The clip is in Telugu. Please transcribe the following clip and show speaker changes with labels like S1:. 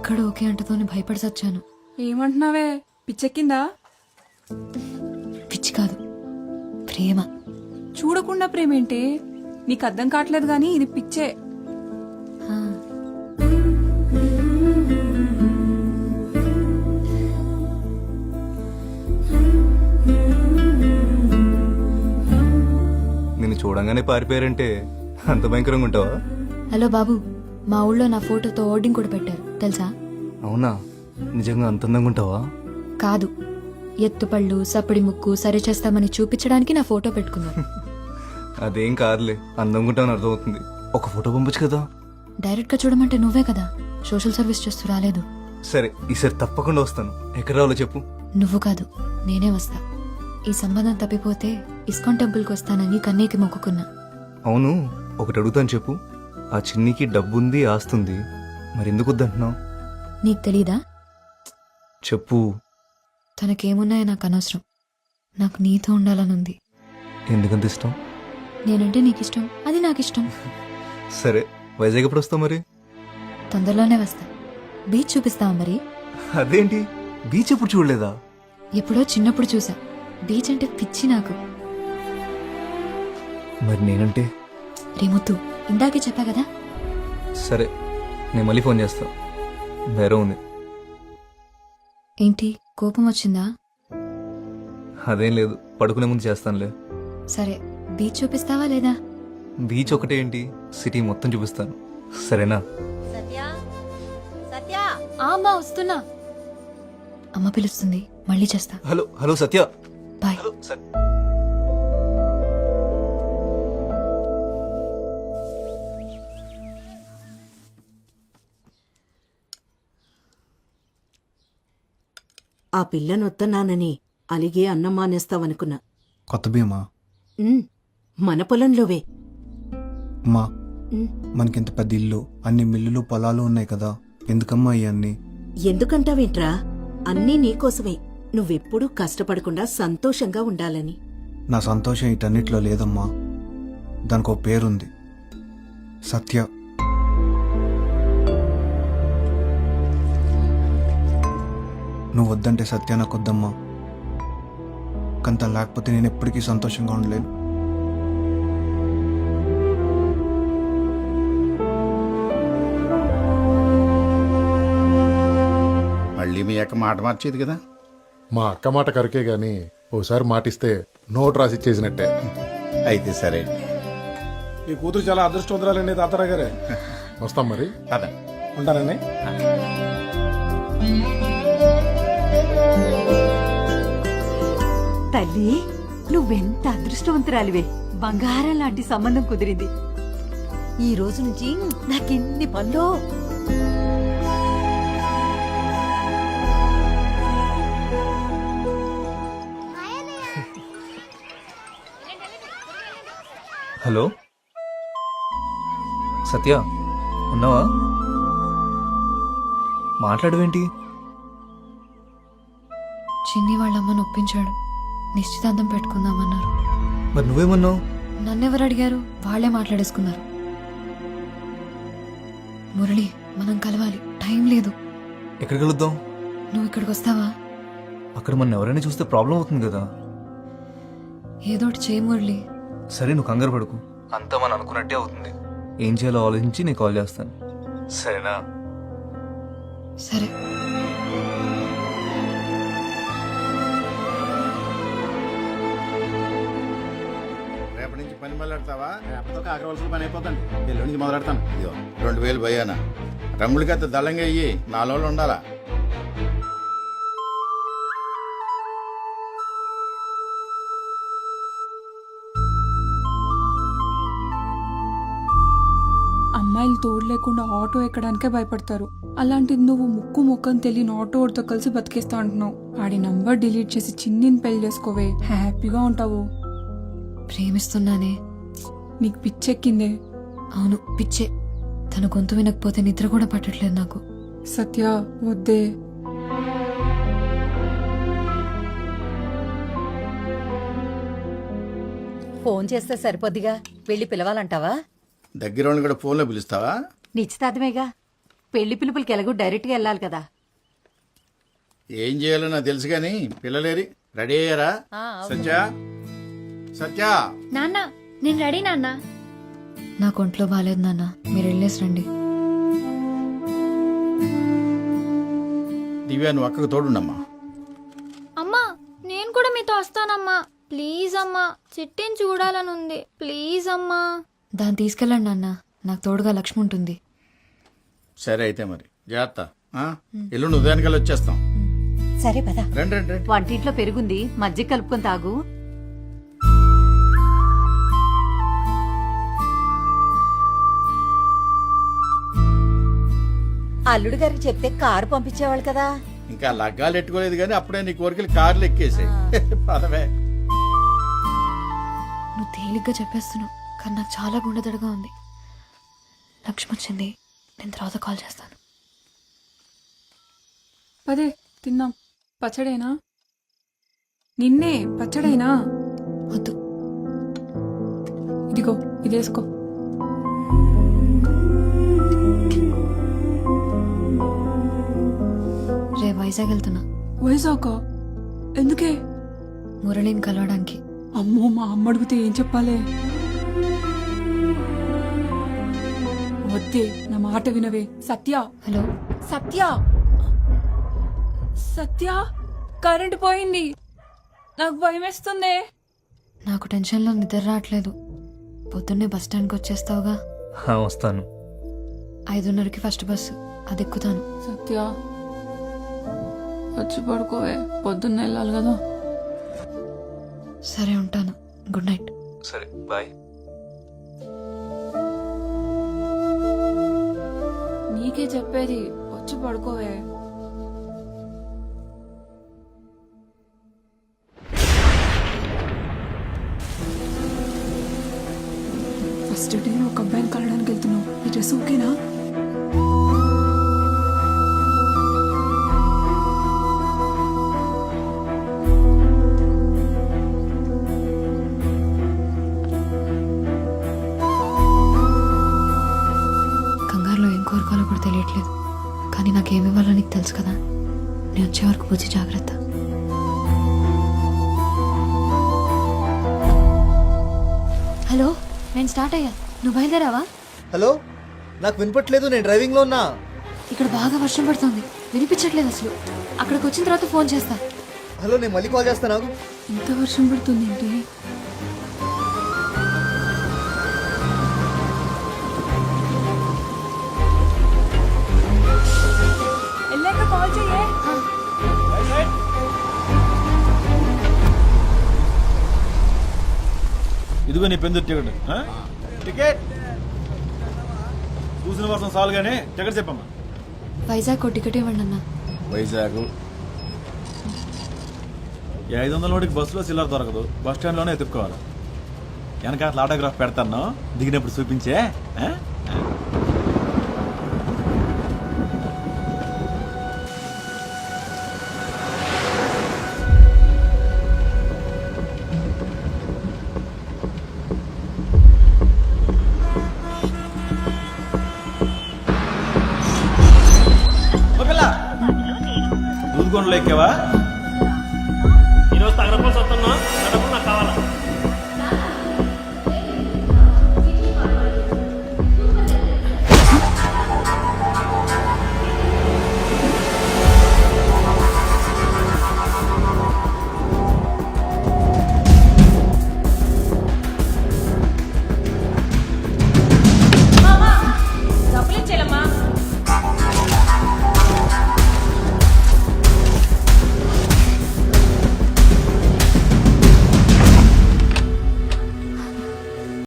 S1: ఎక్కడ ఓకే అంటతోని భయపడి సచ్చాను.
S2: ఏమంటున్నావే, పిచ్చెక్కిందా?
S1: పిచ్చి కాదు, ప్రేమ.
S2: చూడకుండా ప్రేమేంటి? నీకు అర్థం కావట్లేదు గాని ఇది పిచ్చే.
S1: ఆ.
S3: నిన్ను చూడంగానే పారిపోయారంటే అంత భయంకరంగా ఉంటావా?
S1: హలో బాబు, మా ఊళ్ళో నా ఫోటోతో ఓర్డింగ్ కూడా పెట్టారు తెలుసా?
S3: అవునా? నిజంగా అంత అందంగా ఉంటావా?
S1: కాదు, ఎత్తుపళ్ళు సప్పడి ముక్కు సరి చేస్తామని చూపించడానికి నా ఫోటో పెట్టుకున్నాను.
S3: అదేం కాదులే, అందంగా ఉంటావని అర్థమవుతుంది. ఒక ఫోటో పంపొచ్చు కదా.
S1: డైరెక్ట్ గా చూడమంటే నువ్వే కదా సోషల్ సర్వీస్ చేస్తూ రాలేదు.
S3: సరే, ఈసారి తప్పకుండా వస్తాను. ఎక్కడ రావాలో చెప్పు.
S1: నువ్వు కాదు, నేనే వస్తా. ఈ సంబంధం తప్పిపోతే ఇస్కాన్ టెంపుల్కి వస్తానని కన్నీకి మొక్కుకున్నా.
S3: అవును, ఒకటి అడుగుతాను చెప్పు. ఆ చిన్నికి డబ్బుంది, ఆస్తుంది, మరి ఎందుకు వద్దంటున్నావు?
S1: నీకు తెలీదా?
S3: చెప్పు.
S1: తనకేమున్నాయో నాకు అనవసరం. నాకు నీతో ఉండాలనుంది.
S3: ఎందుకంత ఇష్టం?
S1: నేనంటే నీకిష్టం, అది నాకిష్టం.
S3: సరే, వైజాగ్ ఎప్పుడు వస్తావు మరి?
S1: తొందరలోనే వస్తా. బీచ్ చూపిస్తావా మరి?
S3: అదేంటి, బీచ్ ఎప్పుడు చూడలేదా?
S1: ఎప్పుడో చిన్నప్పుడు చూసా. బీచ్ అంటే పిచ్చి నాకు.
S3: మరి నేనంటే?
S1: రేముత్తు, ఇందాకే చెప్పా కదా.
S3: సరే, నేను మళ్ళీ ఫోన్ చేస్తా. వేరే ఉంది.
S1: ఏంటి, కోపం వచ్చిందా?
S3: అదేం లేదు, పడుకునే ముందు చేస్తానులే.
S1: సరే, బీచ్ చూపిస్తావా లేదా?
S3: బీచ్ ఒకటే ఏంటి, సిటీ మొత్తం చూపిస్తాను. సరేనా?
S1: అమ్మా వస్తున్నా. అమ్మ పిలుస్తుంది, మళ్ళీ చేస్తా.
S3: హలో హలో సత్య.
S1: బాయ్.
S3: హలో
S4: ఆ పిల్లనొత్తన్నానని అలిగే అన్నం మానేస్తావనుకున్నా.
S5: కొత్త భీమా
S4: మన పొలంలోవే.
S5: అమ్మా, మనకింత పెద్ద ఇల్లు, అన్ని మిల్లులు పొలాలు ఉన్నాయి కదా, ఎందుకమ్మా ఇవన్నీ?
S4: ఎందుకంటావేంట్రా? అన్నీ నీకోసమే. నువ్వెప్పుడూ కష్టపడకుండా సంతోషంగా ఉండాలని.
S5: నా సంతోషం ఇటన్నిట్లో లేదమ్మా. దానికి ఒక పేరుంది, సత్య. నువ్వు వద్దంటే సత్య నాకు వద్దమ్మా. కంత లేకపోతే నేను ఎప్పటికీ సంతోషంగా ఉండలేను.
S6: మళ్ళీ మీ అక్క మాట మార్చేది కదా.
S7: మా అక్క మాట కరకే గాని ఓసారి మాటిస్తే నోట్ రాసి ఇచ్చేసినట్టే.
S6: అయితే సరే.
S8: ఈ కూతురు చాలా అదృష్టవంతురాలండి తాతారా గారే.
S7: వస్తాం మరి.
S6: పద.
S8: ఉంటానండి.
S9: తల్లి, నువ్వెంత అదృష్టవంతురాలివే. బంగారం లాంటి సంబంధం కుదిరింది. ఈ రోజు నుంచి నాకెన్ని పనులు.
S3: హలో సత్య, ఉన్నావా? మాట్లాడవేంటి?
S1: చిన్ని వాళ్ళమ్మని ఒప్పించాడు, నిశ్చితార్థం పెట్టుకుందామన్నారు.
S3: మరి నువ్వేమన్నావు?
S1: నన్నెవరు అడిగారు? వాళ్లే మాట్లాడేసుకున్నారు. మురళి, మనం కలవాలి, టైం లేదు.
S3: ఎక్కడ కలుద్దాం?
S1: నువ్వు ఇక్కడికి వస్తావా?
S3: అక్కడ మన ఎవరైనా చూస్తే ప్రాబ్లం అవుతుంది కదా.
S1: ఏదోటి చేయి మురళి.
S3: సరే, నువ్వు కంగారు పడుకు, అంతా మనం అనుకున్నట్టే అవుతుంది. ఏం చేయాలో ఆలోచించి నేను కాల్ చేస్తాను, సరేనా?
S1: సరే.
S6: రేపటి నుంచి పని మొదలెడతావా? రేపటితో కాకరవలసిన పని అయిపోతాను. ఎల్లుండి నుంచి మొదలెడతాను. ఇదిగో 2000 భయ్యానా. రంగులకైతే దళంగా అయ్యి 4 రోజులు ఉండాలా.
S2: అమ్మాయిలు తోడు లేకుండా ఆటో ఎక్కడానికే భయపడతారు. అలాంటిది నువ్వు ముక్కు ముక్కని తెలియని ఆటోడితో కలిసి బతికేస్తా అంటున్నావు. ఆడి నంబర్ డిలీట్ చేసి చిన్నిని పెళ్లి చేసుకోవే, హ్యాపీగా ఉంటావు.
S1: ప్రేమిస్తున్నానే.
S2: నీకు పిచ్చెక్కిందే.
S1: అవును, పిచ్చే. తన గొంతు వినకపోతే నిద్ర కూడా పట్టట్లేదు నాకు.
S2: సత్య, వద్దే.
S9: ఫోన్ చేస్తే సరిపోద్దిగా, వెళ్ళి పిలవాలంటావా?
S6: దగ్గర కూడా ఫోన్లో పిలుస్తావా?
S9: నిశ్చితార్థమేగా. పెళ్లి పిలుపులకి ఎలాగో డైరెక్ట్ గా వెళ్ళాలి కదా.
S6: ఏం చేయాలో నాకు తెలుసు కానీ పిల్లలేరి రెడీ అయ్యారా? సత్య సత్య
S1: నాన్న నేను రెడీ నాన్న. నాకు ఒంట్లో బాగాలేదు నాన్న, మీరు వెళ్ళేసి రండి.
S6: దివ్య నువ్వు అక్కకు తోడుండమ్మా.
S10: అమ్మా నేను కూడా మీతో వస్తానమ్మా. ప్లీజ్ అమ్మా, చిట్టిని చూడాలని ఉంది. ప్లీజ్ అమ్మా.
S1: దాన్ని తీసుకెళ్ళండి నాన్న, నాకు తోడుగా లక్ష్మి ఉంటుంది.
S6: సరే అయితే మరి జాగ్రత్త. ఎల్లుండి ఉదయానికల్లా వచ్చేస్తాం.
S9: సరే పద.
S6: రండి రండి రండి.
S9: వంటింట్లో పెరుగుంది, మజ్జిగ కలుపుకొని తాగు. అల్లుడు గారికి చెప్తే కారు పంపించేవాళ్ళు కదా.
S6: ఇంకా లగ్గాలు ఎట్టుకోలేదు కానీ అప్పుడే నీ కోరికలు కార్లు ఎక్కేసాయి. పదవే.
S1: నువ్వు తేలిగ్గా చెప్పేస్తున్నావు, కానీ నాకు చాలా గుండెదడగా ఉంది. లక్ష్మి వచ్చింది, నేను తర్వాత కాల్ చేస్తాను.
S2: పదే తిన్నాం. పచ్చడేనా? నిన్నే పచ్చడేనా?
S1: వద్దు.
S2: ఇదిగో ఇదేసుకో.
S1: రే వైజాగ్ వెళ్తున్నా.
S2: వైజాగ్ ఎందుకే?
S1: మురళిని కలవడానికి.
S2: అమ్మో, మా అమ్మ అడిగితే ఏం చెప్పాలే? వద్దే, నా మాట వినవే. సత్య,
S1: హలో
S2: సత్య, సత్య, కరెంట్ పోయింది. నాకు భయం వేస్తుంది.
S1: నాకు టెన్షన్లో నిద్ర రావట్లేదు. పొద్దున్నే బస్ స్టాండ్కి వచ్చేస్తావుగా?
S3: వస్తాను.
S1: 5:30కి ఫస్ట్ బస్సు, అది ఎక్కుతాను.
S2: సత్య వచ్చి పడుకోవే, పొద్దున్న వెళ్ళాలి కదా.
S1: సరే ఉంటాను, గుడ్ నైట్.
S3: సరే బాయ్.
S2: నీకే చెప్పేది, వచ్చి పడుకోవే. ఫస్ట్ డే ఒక అబ్బాయిని కలవడానికి వెళ్తున్నావు. ఈ డ్రెస్ ఓకేనా?
S1: కంగారులో ఏం కోరుకోవాలో కూడా తెలియట్లేదు, కానీ నాకేమి ఇవ్వాలో నీకు తెలుసు కదా. నేను వచ్చే వరకు పూజ జాగ్రత్త. హలో, నేను స్టార్ట్ అయ్యా, నువ్వు బయలుదేరావా?
S11: హలో, నాకు వినపట్లేదు, నేను డ్రైవింగ్లో ఉన్నా.
S1: ఇక్కడ బాగా వర్షం పడుతుంది, వినిపించట్లేదు అసలు. అక్కడికి వచ్చిన తర్వాత ఫోన్ చేస్తా.
S11: హలో, నేను మళ్ళీ కాల్ చేస్తాను. నాకు
S2: ఇంత వర్షం పడుతుంది ఏంటి? వెళ్ళాక కాల్ చెయ్యే.
S8: ఇదిగో నీ పెందు టికెట్. టికెట్ చూసిన వర్షం చాలు కానీ టికెట్ చెప్పమ్మా.
S1: వైజాగ్ టికెట్ ఇవ్వండి అన్న.
S6: వైజాగ్
S8: 500 నోటికి బస్సులో చిల్లర దొరకదు, బస్ స్టాండ్లోనే ఎత్తుక్కోవాలి. వెనక అట్లా ఆటోగ్రాఫ్ పెడతాను, దిగినప్పుడు చూపించే. దూదుకొండలో ఎక్కావా?
S12: ఈరోజు తగరపోసి వస్తున్నా.